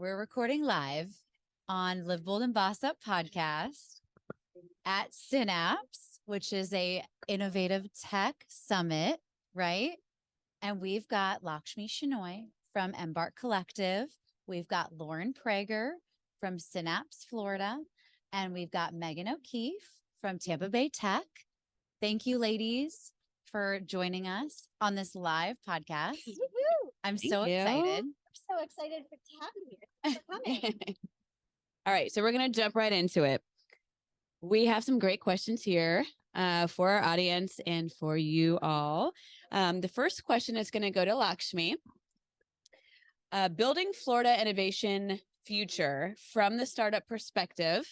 We're recording live on Live Bold and Boss Up podcast at Synapse, which is a innovative tech summit, right? And we've got Lakshmi Shenoy from Embarc Collective. We've got Lauren Prager from Synapse, Florida. And we've got Meghan O'Keefe from Tampa Bay Tech. Thank you, ladies, for joining us on this live podcast. I'm so excited. So excited to have you here. Thanks for coming. All right, so we're going to jump right into it. We have some great questions here for our audience and for you all. The first question is going to go to Lakshmi. Building Florida innovation future from the startup perspective,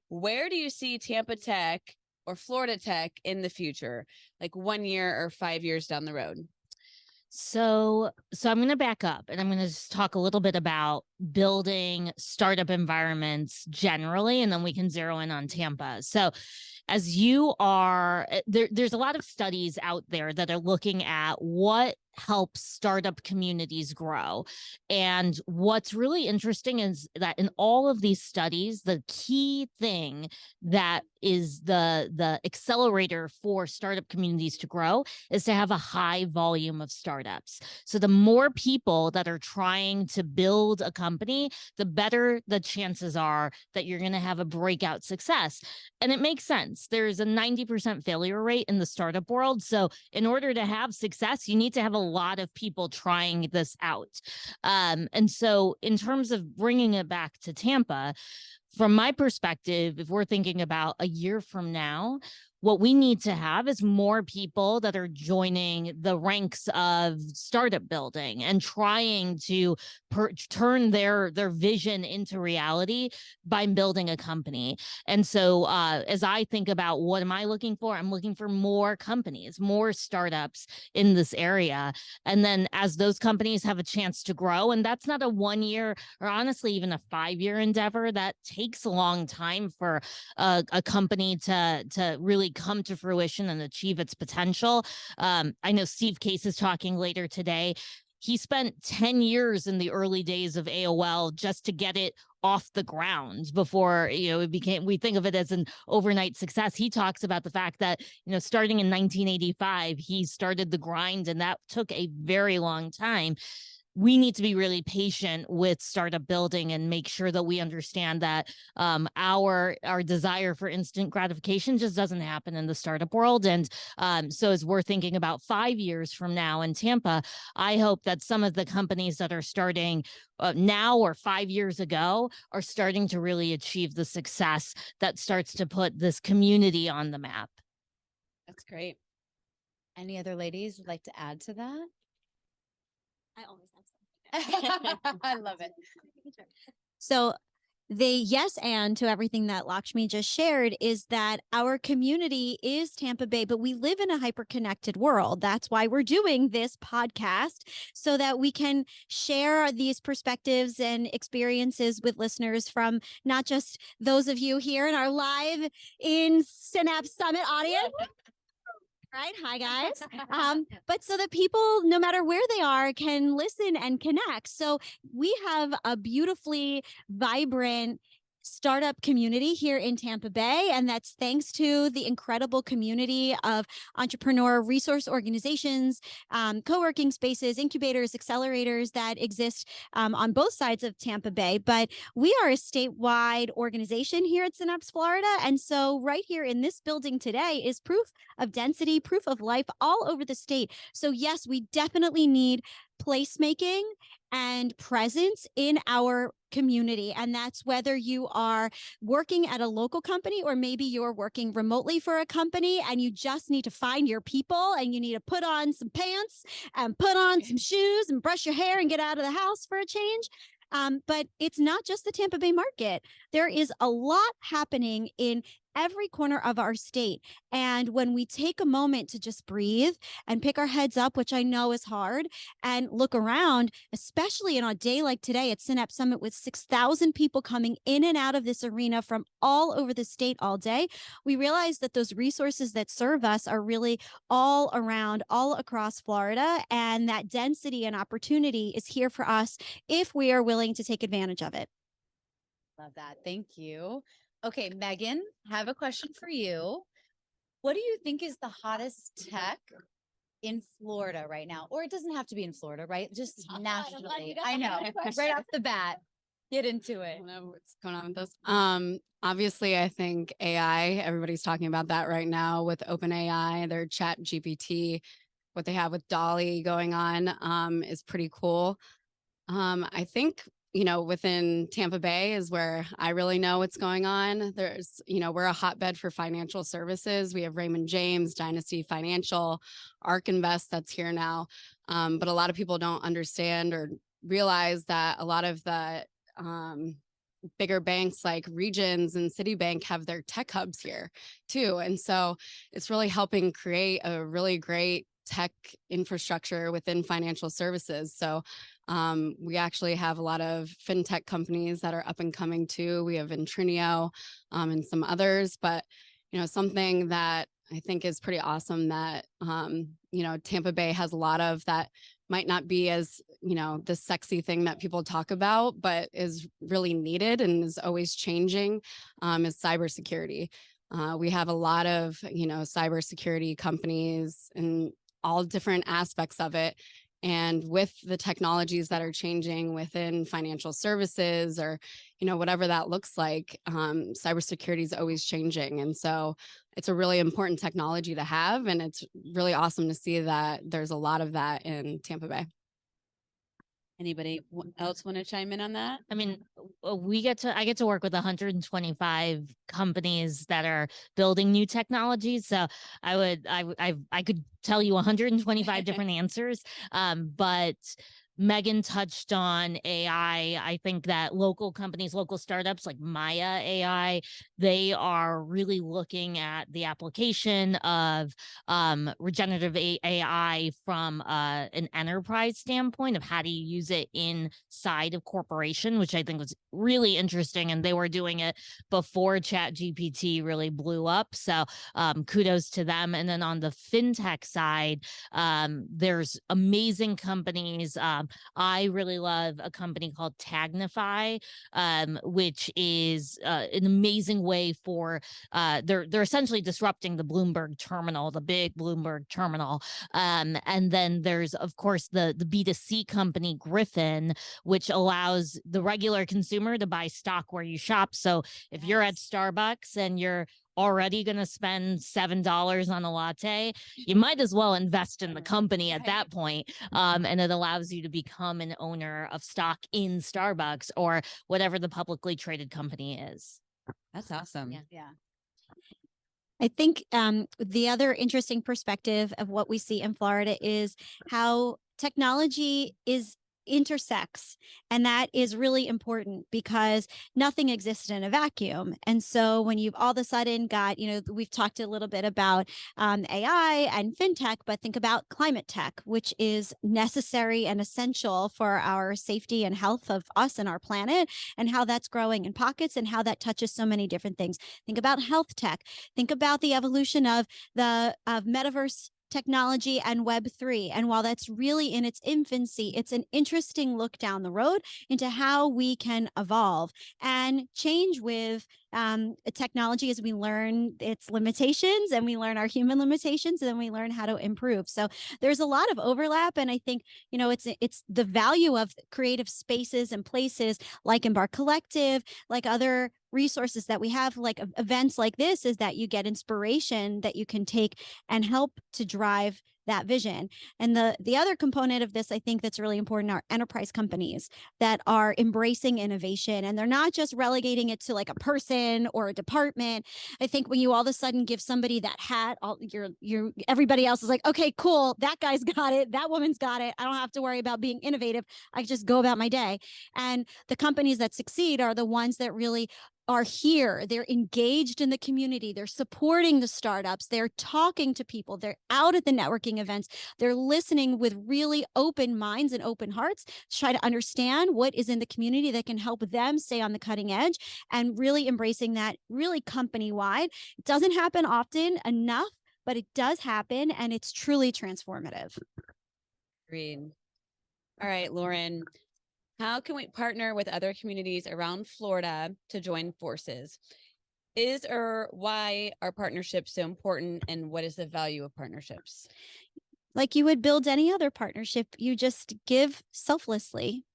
where do you see Tampa Tech or Florida Tech in the future, like 1 year or 5 years down the road? So I'm going to back up and I'm going to just talk a little bit about building startup environments generally, and then we can zero in on Tampa. So as you are, there's a lot of studies out there that are looking at what helps startup communities grow. And what's really interesting is that in all of these studies, the key thing that is the accelerator for startup communities to grow is to have a high volume of startups. So the more people that are trying to build a company, the better the chances are that you're going to have a breakout success. And it makes sense. There's a 90% failure rate in the startup world. So in order to have success, you need to have a lot of people trying this out. And so in terms of bringing it back to Tampa, from my perspective, if we're thinking about a year from now, what we need to have is more people that are joining the ranks of startup building and trying to turn their vision into reality by building a company. And so as I think about what am I looking for, I'm looking for more companies, more startups in this area. And then as those companies have a chance to grow, and that's not a 1 year or honestly even a 5 year endeavor, that takes a long time for a company to really come to fruition and achieve its potential. I know Steve Case is talking later today. He spent 10 years in the early days of AOL just to get it off the ground before, it became, we think of it as an overnight success. He talks about the fact that, starting in 1985, he started the grind, and that took a very long time. We need to be really patient with startup building and make sure that we understand that our desire for instant gratification just doesn't happen in the startup world. And so as we're thinking about 5 years from now in Tampa, I hope that some of the companies that are starting now or 5 years ago are starting to really achieve the success that starts to put this community on the map. That's great. Any other ladies would like to add to that? I always have something. I love it. So the yes and to everything that Lakshmi just shared is that our community is Tampa Bay, but we live in a hyper-connected world. That's why we're doing this podcast, so that we can share these perspectives and experiences with listeners from not just those of you here in our live in Synapse Summit audience. Right. Hi, guys. But so that people, no matter where they are, can listen and connect. So we have a beautifully vibrant startup community here in Tampa Bay, and that's thanks to the incredible community of entrepreneur resource organizations, co-working spaces, incubators, accelerators that exist on both sides of Tampa Bay. But we are a statewide organization here at Synapse, Florida, and so right here in this building today is proof of density, proof of life all over the state. So yes, we definitely need placemaking and presence in our community. And that's whether you are working at a local company or maybe you're working remotely for a company and you just need to find your people and you need to put on some pants and put on some shoes and brush your hair and get out of the house for a change. But it's not just the Tampa Bay market. There is a lot happening in every corner of our state. And when we take a moment to just breathe and pick our heads up, which I know is hard, and look around, especially on a day like today at Synapse Summit with 6,000 people coming in and out of this arena from all over the state all day, we realize that those resources that serve us are really all around, all across Florida. And that density and opportunity is here for us if we are willing to take advantage of it. Love that. Thank you. Okay, Megan, I have a question for you. What do you think is the hottest tech in Florida right now? Or it doesn't have to be in Florida, right? Just nationally. I know. Right off the bat, get into it. I don't know what's going on with this. Obviously, I think AI, everybody's talking about that right now with OpenAI, their chat GPT, what they have with Dolly going on is pretty cool. I think, within Tampa Bay is where I really know what's going on. There's, we're a hotbed for financial services. We have Raymond James, Dynasty Financial, ARK Invest that's here now. But a lot of people don't understand or realize that a lot of the bigger banks like Regions and Citibank have their tech hubs here too. And so it's really helping create a really great tech infrastructure within financial services. So we actually have a lot of fintech companies that are up and coming too. We have Intrinio and some others, but something that I think is pretty awesome that Tampa Bay has a lot of that might not be as the sexy thing that people talk about, but is really needed and is always changing is cybersecurity. We have a lot of cybersecurity companies and all different aspects of it. And with the technologies that are changing within financial services or, whatever that looks like, cybersecurity is always changing. And so it's a really important technology to have. And it's really awesome to see that there's a lot of that in Tampa Bay. Anybody else want to chime in on that? I mean, I get to work with 125 companies that are building new technologies. So I could tell you 125 different answers. But Megan touched on AI. I think that local companies, local startups like Maya AI, they are really looking at the application of regenerative AI from an enterprise standpoint of how do you use it inside of corporation, which I think was really interesting. And they were doing it before ChatGPT really blew up. So kudos to them. And then on the fintech side, there's amazing companies. I really love a company called Tagnify, which is an amazing way for they're essentially disrupting the Bloomberg terminal, the big Bloomberg terminal. And then there's, of course, the B2C company Griffin, which allows the regular consumer to buy stock where you shop. So if you're at Starbucks and you're already going to spend $7 on a latte, you might as well invest in the company at that point. And it allows you to become an owner of stock in Starbucks or whatever the publicly traded company is. That's awesome. Yeah. I think the other interesting perspective of what we see in Florida is how technology is intersects. And that is really important because nothing exists in a vacuum. And so when you've all of a sudden got, we've talked a little bit about AI and fintech, but think about climate tech, which is necessary and essential for our safety and health of us and our planet, and how that's growing in pockets and how that touches so many different things. Think about health tech. Think about the evolution of the metaverse technology and Web3. And while that's really in its infancy, it's an interesting look down the road into how we can evolve and change with technology as we learn its limitations and we learn our human limitations, and then we learn how to improve. So there's a lot of overlap. And I think, it's the value of creative spaces and places like Embarc Collective, like other resources that we have, like events like this, is that you get inspiration that you can take and help to drive that vision. And the other component of this, I think that's really important, are enterprise companies that are embracing innovation, and they're not just relegating it to like a person or a department. I think when you all of a sudden give somebody that hat, everybody else is like, okay, cool, that guy's got it, that woman's got it, I don't have to worry about being innovative, I just go about my day. And the companies that succeed are the ones that really are here. They're engaged in the community. They're supporting the startups. They're talking to people. They're out at the networking events. They're listening with really open minds and open hearts to try to understand what is in the community that can help them stay on the cutting edge, and really embracing that really company-wide. It doesn't happen often enough, but it does happen, and it's truly transformative. Agreed. All right, Lauren, how can we partner with other communities around Florida to join forces? Is or why are partnerships so important, and what is the value of partnerships? Like you would build any other partnership, you just give selflessly.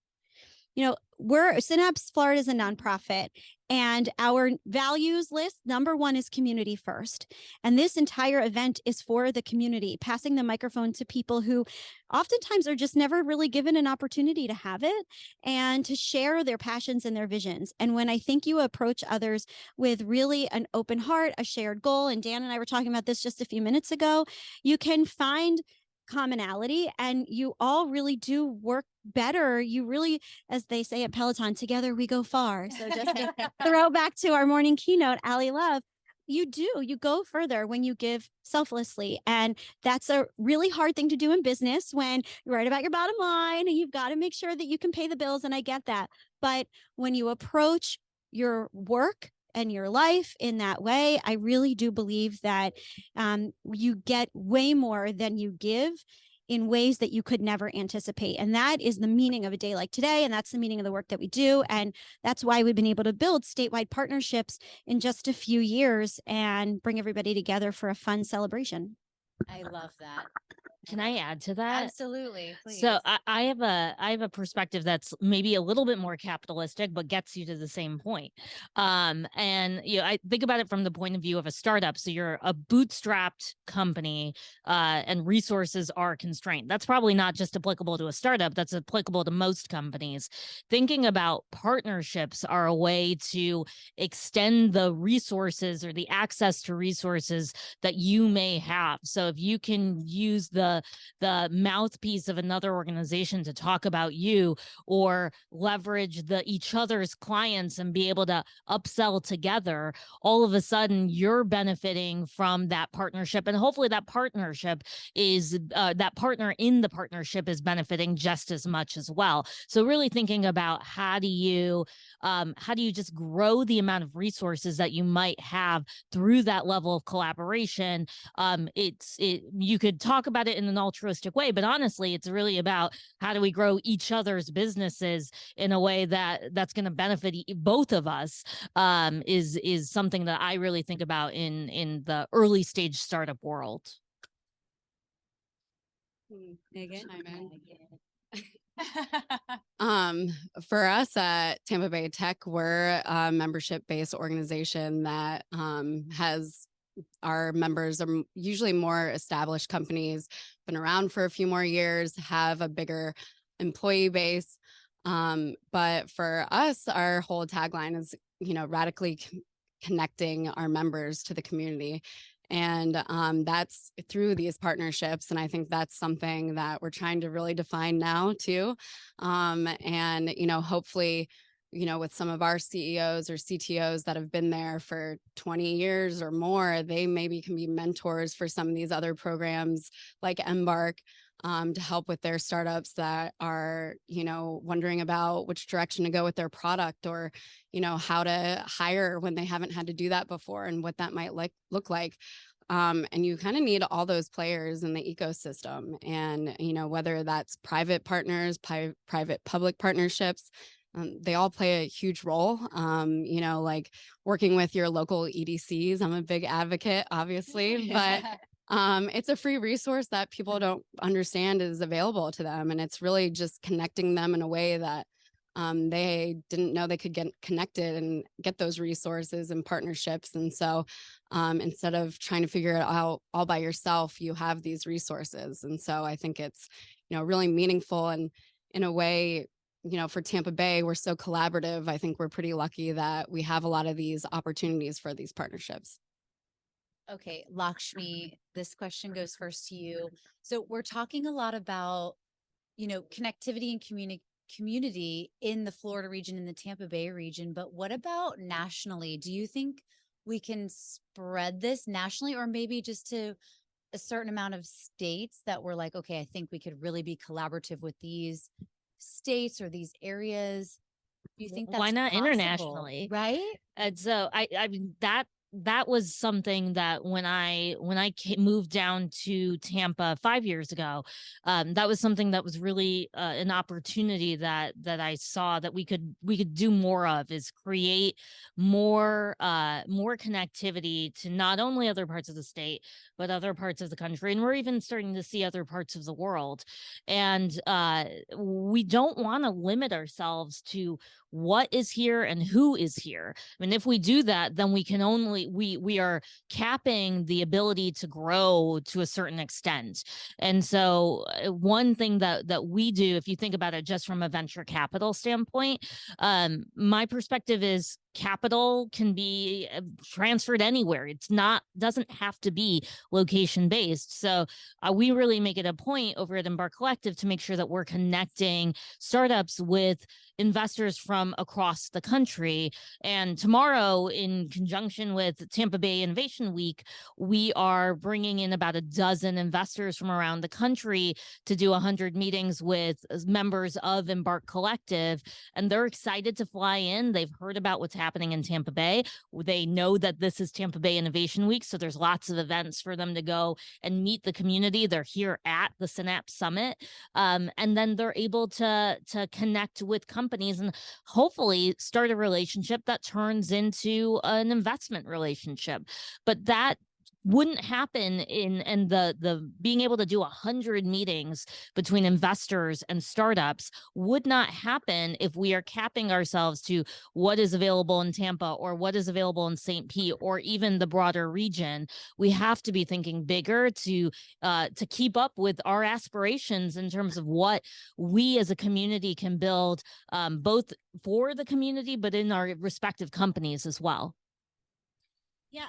Synapse Florida is a nonprofit, and our values list, number one is community first. And this entire event is for the community, passing the microphone to people who oftentimes are just never really given an opportunity to have it and to share their passions and their visions. And when I think you approach others with really an open heart, a shared goal, and Dan and I were talking about this just a few minutes ago, you can find commonality, and you all really do work better. You really, as they say at Peloton, together we go far. So just to throw back to our morning keynote, Allie Love, you go further when you give selflessly. And that's a really hard thing to do in business when you're right about your bottom line and you've got to make sure that you can pay the bills. And I get that. But when you approach your work and your life in that way, I really do believe that you get way more than you give in ways that you could never anticipate. And that is the meaning of a day like today. And that's the meaning of the work that we do. And that's why we've been able to build statewide partnerships in just a few years and bring everybody together for a fun celebration. I love that. Can I add to that? Absolutely. Please. So I have a perspective that's maybe a little bit more capitalistic, but gets you to the same point. And I think about it from the point of view of a startup. So you're a bootstrapped company, and resources are constrained. That's probably not just applicable to a startup. That's applicable to most companies. Thinking about partnerships are a way to extend the resources or the access to resources that you may have. So if you can use the mouthpiece of another organization to talk about you, or leverage each other's clients and be able to upsell together, all of a sudden you're benefiting from that partnership. And hopefully that partnership is that partner in the partnership is benefiting just as much as well. So really thinking about how do you just grow the amount of resources that you might have through that level of collaboration. You could talk about it in an altruistic way, but honestly, it's really about how do we grow each other's businesses in a way that's going to benefit both of us. Is something that I really think about in the early stage startup world. Megan? For us at Tampa Bay Tech, we're a membership-based organization that has our members are usually more established companies, been around for a few more years, have a bigger employee base. But for us, our whole tagline is, radically connecting our members to the community. And that's through these partnerships. And I think that's something that we're trying to really define now too. And, hopefully, with some of our CEOs or CTOs that have been there for 20 years or more, they maybe can be mentors for some of these other programs like Embark, to help with their startups that are, wondering about which direction to go with their product, or, how to hire when they haven't had to do that before and what that might look like. And you kind of need all those players in the ecosystem. And, whether that's private partners, private public partnerships, they all play a huge role. Like working with your local EDCs. I'm a big advocate, obviously, but it's a free resource that people don't understand is available to them. And it's really just connecting them in a way that they didn't know they could get connected and get those resources and partnerships. And so instead of trying to figure it out all by yourself, you have these resources. And so I think it's, really meaningful. And in a way, for Tampa Bay, we're so collaborative. I think we're pretty lucky that we have a lot of these opportunities for these partnerships. Okay, Lakshmi, this question goes first to you. So we're talking a lot about, connectivity and community in the Florida region, in the Tampa Bay region, but what about nationally? Do you think we can spread this nationally, or maybe just to a certain amount of states that we're like, okay, I think we could really be collaborative with these states or these areas? Do you think that's Why not possible? internationally? Right? And so I mean that was something that when I moved down to Tampa 5 years ago, that was something that was really an opportunity that I saw that we could do more of, is create more connectivity to not only other parts of the state but other parts of the country, and we're even starting to see other parts of the world. And we don't want to limit ourselves to what is here and who is here. I mean, if we do that, then we can only, we are capping the ability to grow to a certain extent. And so one thing that we do, if you think about it just from a venture capital standpoint, my perspective is capital can be transferred anywhere. It's not, doesn't have to be location based. So we really make it a point over at Embarc Collective to make sure that we're connecting startups with investors from across the country. And tomorrow, in conjunction with Tampa Bay Innovation Week, we are bringing in about a dozen investors from around the country to do 100 meetings with members of Embarc Collective. And they're excited to fly in. They've heard about what's happening in Tampa Bay. They know that this is Tampa Bay Innovation Week, so there's lots of events for them to go and meet the community. They're here at the Synapse Summit, and then they're able to connect with companies and hopefully start a relationship that turns into an investment relationship. But that wouldn't happen and the being able to do 100 meetings between investors and startups would not happen if we are capping ourselves to what is available in Tampa or what is available in St. Pete or even the broader region. We have to be thinking bigger to keep up with our aspirations in terms of what we as a community can build, both for the community but in our respective companies as well. Yeah,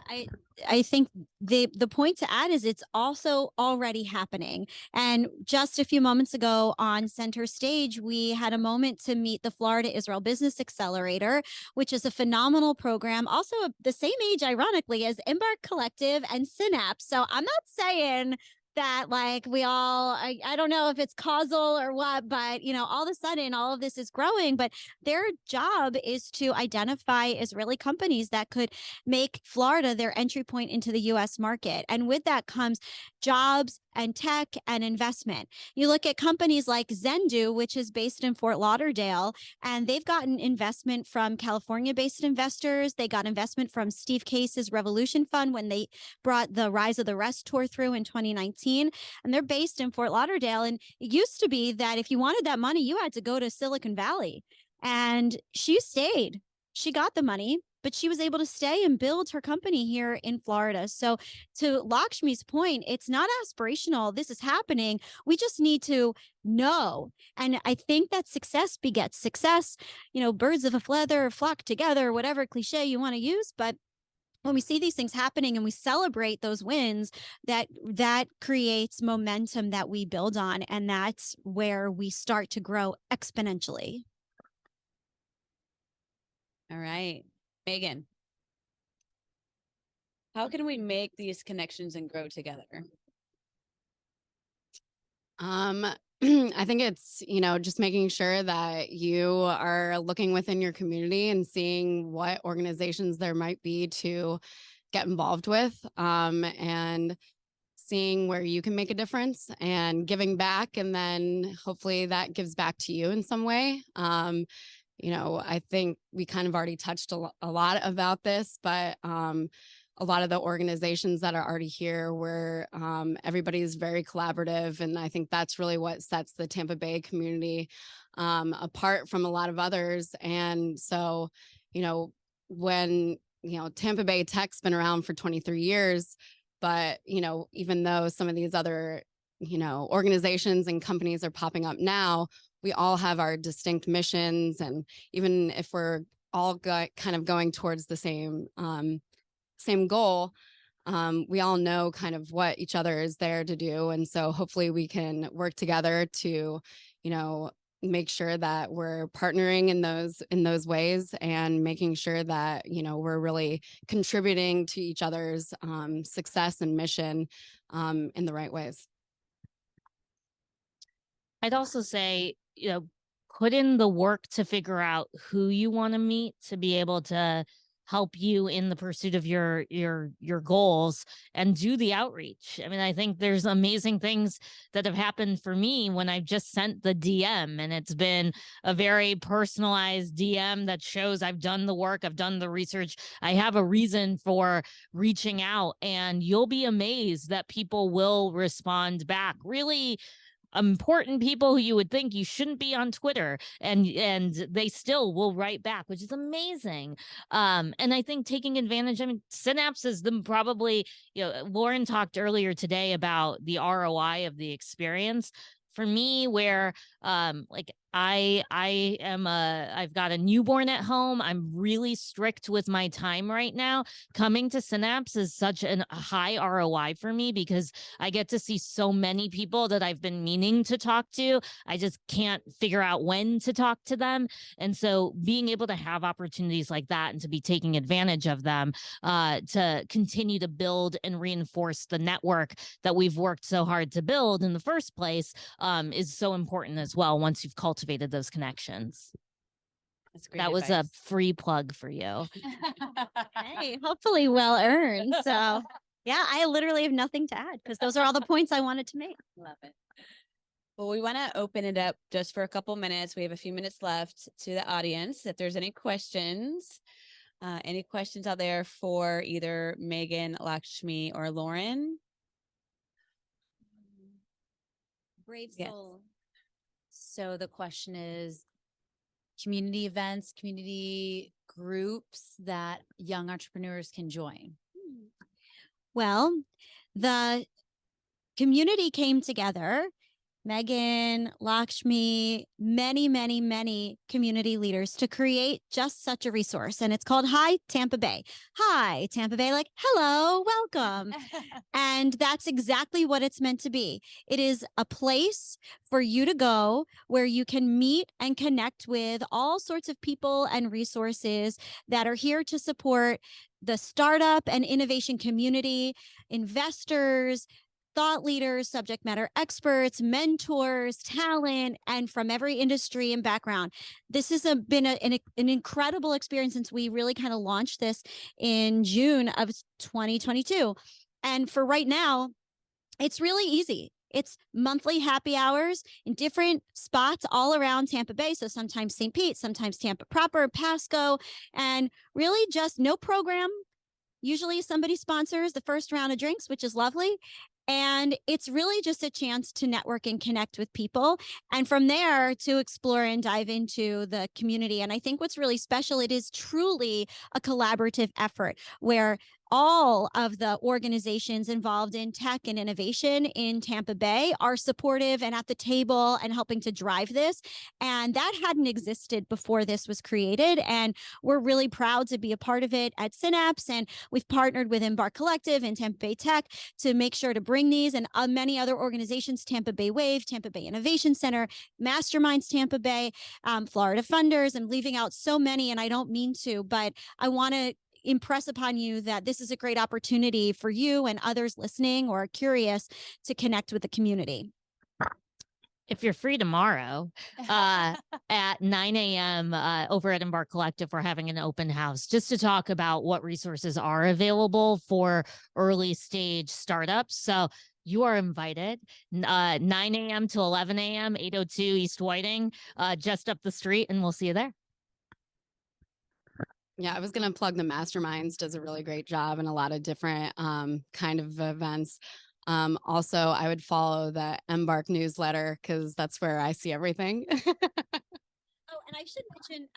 I think the point to add is it's also already happening. And just a few moments ago on center stage, we had a moment to meet the Florida Israel Business Accelerator, which is a phenomenal program, also the same age, ironically, as Embarc Collective and Synapse. So I'm not saying that like we all, I don't know if it's causal or what, but you know, all of a sudden all of this is growing, but their job is to identify Israeli companies that could make Florida their entry point into the US market. And with that comes jobs and tech and investment. You look at companies like Zendu, which is based in Fort Lauderdale, and they've gotten investment from California-based investors. They got investment from Steve Case's Revolution Fund when they brought the Rise of the Rest tour through in 2019. And they're based in Fort Lauderdale. And it used to be that if you wanted that money, you had to go to Silicon Valley. And she stayed. She got the money, but she was able to stay and build her company here in Florida. So to Lakshmi's point, it's not aspirational. This is happening. We just need to know. And I think that success begets success. You know, birds of a feather flock together, whatever cliche you want to use. But when we see these things happening and we celebrate those wins, that creates momentum that we build on. And that's where we start to grow exponentially. All right. Meghan, how can we make these connections and grow together? I think it's, you know, just making sure that you are looking within your community and seeing what organizations there might be to get involved with, and seeing where you can make a difference and giving back. And then hopefully that gives back to you in some way. You know, I think we kind of already touched a lot about this, but a lot of the organizations that are already here where everybody's very collaborative. And I think that's really what sets the Tampa Bay community apart from a lot of others. And so, you know, when, you know, Tampa Bay Tech's been around for 23 years, but, you know, even though some of these other, you know, organizations and companies are popping up now, we all have our distinct missions. And even if we're all kind of going towards the same goal, we all know kind of what each other is there to do. And so hopefully we can work together to, you know, make sure that we're partnering in those ways and making sure that, you know, we're really contributing to each other's success and mission in the right ways. I'd also say, you know, put in the work to figure out who you want to meet to be able to help you in the pursuit of your goals, and do the outreach. I mean, I think there's amazing things that have happened for me when I've just sent the DM, and it's been a very personalized DM that shows I've done the work, I've done the research, I have a reason for reaching out, and you'll be amazed that people will respond back. Really important people who you would think you shouldn't be on Twitter, and they still will write back, which is amazing. And I think taking advantage, I mean, Synapse is the probably, you know, Lauren talked earlier today about the ROI of the experience. For me, where like I've got a newborn at home. I'm really strict with my time right now. Coming to Synapse is such a high ROI for me because I get to see so many people that I've been meaning to talk to. I just can't figure out when to talk to them. And so being able to have opportunities like that and to be taking advantage of them to continue to build and reinforce the network that we've worked so hard to build in the first place is so important as well once you've cultivated those connections. That's great That was advice. a free plug for you. Hey, hopefully well earned. So yeah, I literally have nothing to add because those are all the points I wanted to make. Love it. Well, we want to open it up just for a couple minutes. We have a few minutes left to the audience. If there's any questions out there for either Meghan, Lakshmi, or Lauren? Brave Yes. soul. So the question is community events, community groups that young entrepreneurs can join. Well, the community came together. Meghan, Lakshmi, many community leaders to create just such a resource. And it's called Hi Tampa Bay. Hi Tampa Bay, like, hello, welcome. And that's exactly what it's meant to be. It is a place for you to go where you can meet and connect with all sorts of people and resources that are here to support the startup and innovation community, investors, thought leaders, subject matter experts, mentors, talent, and from every industry and background. This has been an incredible experience since we really kind of launched this in June of 2022. And for right now, it's really easy. It's monthly happy hours in different spots all around Tampa Bay. So sometimes St. Pete, sometimes Tampa proper, Pasco, and really just no program. Usually somebody sponsors the first round of drinks, which is lovely. And it's really just a chance to network and connect with people. And from there to explore and dive into the community. And I think what's really special, it is truly a collaborative effort where all of the organizations involved in tech and innovation in Tampa Bay are supportive and at the table and helping to drive this. And that hadn't existed before this was created. And we're really proud to be a part of it at Synapse. And we've partnered with Embarc Collective and Tampa Bay Tech to make sure to bring these and many other organizations, Tampa Bay Wave, Tampa Bay Innovation Center, Masterminds Tampa Bay, Florida Funders. I'm leaving out so many and I don't mean to, but I want to impress upon you that this is a great opportunity for you and others listening or curious to connect with the community. If you're free tomorrow at 9 a.m. Over at Embarc Collective, we're having an open house just to talk about what resources are available for early stage startups. So you are invited. 9 a.m. to 11 a.m., 802 East Whiting, just up the street, and we'll see you there. Yeah, I was going to plug the Masterminds, does a really great job in a lot of different kind of events. Also, I would follow the Embark newsletter because that's where I see everything. Oh, and I should mention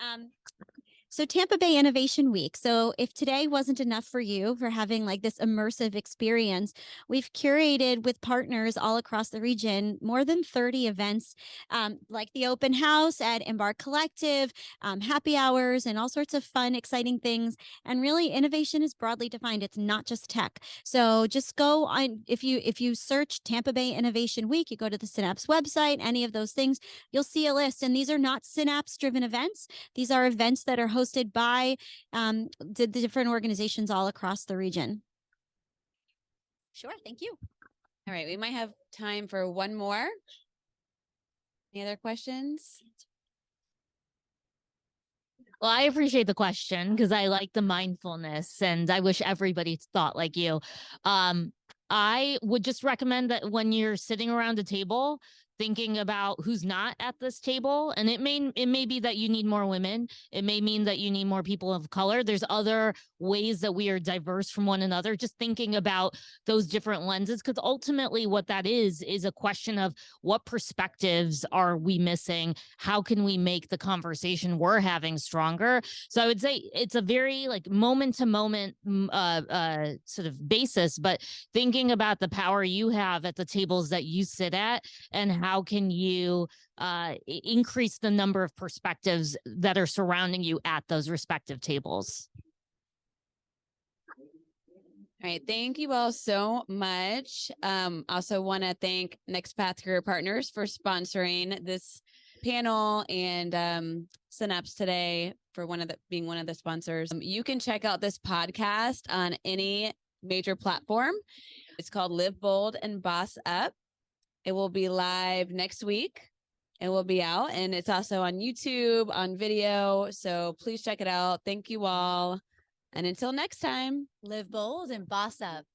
So Tampa Bay Innovation Week. So if today wasn't enough for you for having like this immersive experience, we've curated with partners all across the region more than 30 events, like the open house at Embarc Collective, happy hours, and all sorts of fun, exciting things. And really, innovation is broadly defined. It's not just tech. So just go on, if you search Tampa Bay Innovation Week, you go to the Synapse website, any of those things, you'll see a list. And these are not Synapse-driven events. These are events that are hosted by the different organizations all across the region. Sure, thank you. All right, we might have time for one more. Any other questions? Well, I appreciate the question because I like the mindfulness and I wish everybody thought like you. I would just recommend that when you're sitting around a table, thinking about who's not at this table, and it may be that you need more women. It may mean that you need more people of color. There's other ways that we are diverse from one another. Just thinking about those different lenses, because ultimately what that is a question of what perspectives are we missing? How can we make the conversation we're having stronger? So I would say it's a very like moment to moment sort of basis, but thinking about the power you have at the tables that you sit at, and how can you increase the number of perspectives that are surrounding you at those respective tables. All right, thank you all so much. Also want to thank Next Path Career Partners for sponsoring this panel, and Synapse today for being one of the sponsors. You can check out this podcast on any major platform. It's called Live Bold and Boss Up. It will be live next week. It will be out, and it's also on YouTube, on video. So please check it out. Thank you all. And until next time, Live bold and boss up.